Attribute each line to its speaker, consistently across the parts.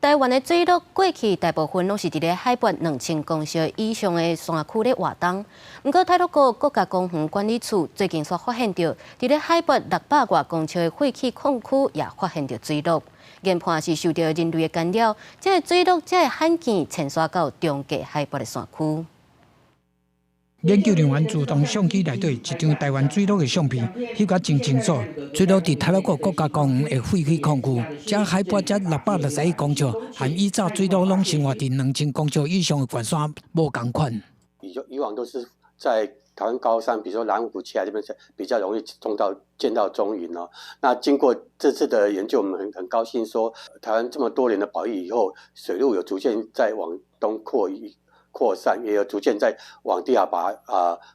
Speaker 1: 台湾的水路过去大部分拢是伫咧海拔2000公尺以上的山区咧活动。不过，泰鲁阁国家公园管理处最近却发现到，伫咧海拔600多公尺的废弃矿区也发现到水路，研判是受到人类的干扰，这个水路才会罕见潜刷到中价海拔的山区。
Speaker 2: 研究人员自动相机内底一张台湾水路的相片，翕甲真清楚。水路伫泰鲁阁国家公园的废弃矿区，这海拔才661公尺，和依照水路拢生活伫2000公尺以上的悬山无共款。
Speaker 3: 以往都是在台湾高山，比如说南湖、七海这边比较容易见到中云哦。那经过这次的研究，我们很高兴说，台湾这么多年的保育以后，水路有逐渐在往东扩散，也有逐渐在往地下拔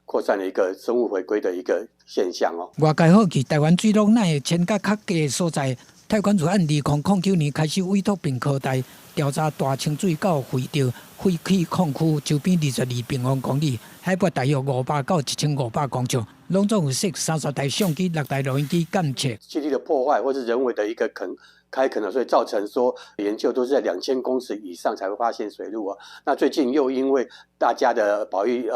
Speaker 3: 扩散的一个生物回归的一个现象哦。
Speaker 2: 外界好奇台湾水路哪会迁到较低的所在？泰管处按2009年开始委托并科大调查大清水到废掉废弃矿区周边22平方公里，海拔大约500到1500公尺，拢总有设30台相机、6台录音机监测。
Speaker 3: 基地的破坏或是人为的一个开垦了，所以造成说研究都是在2000公尺以上才会发现水路啊。那最近又因为大家的保育，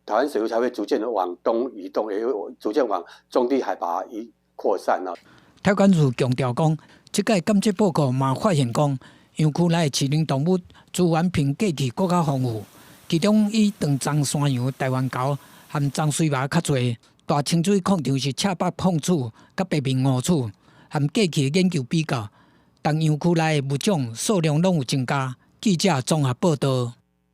Speaker 3: 台湾水路才会逐渐的往东移动，也会逐渐往中低海拔扩散啊。
Speaker 2: 泰管处强调讲，这个监测报告嘛发现讲，园区内的饲养动物资源评价起更加丰富，其中以长漳山羊、台湾猴和漳水麻较侪。大清水矿场是赤白碰处、甲白面乌处，和过去的研究比较，但园区内的物种数量拢有增加。记者综合报道。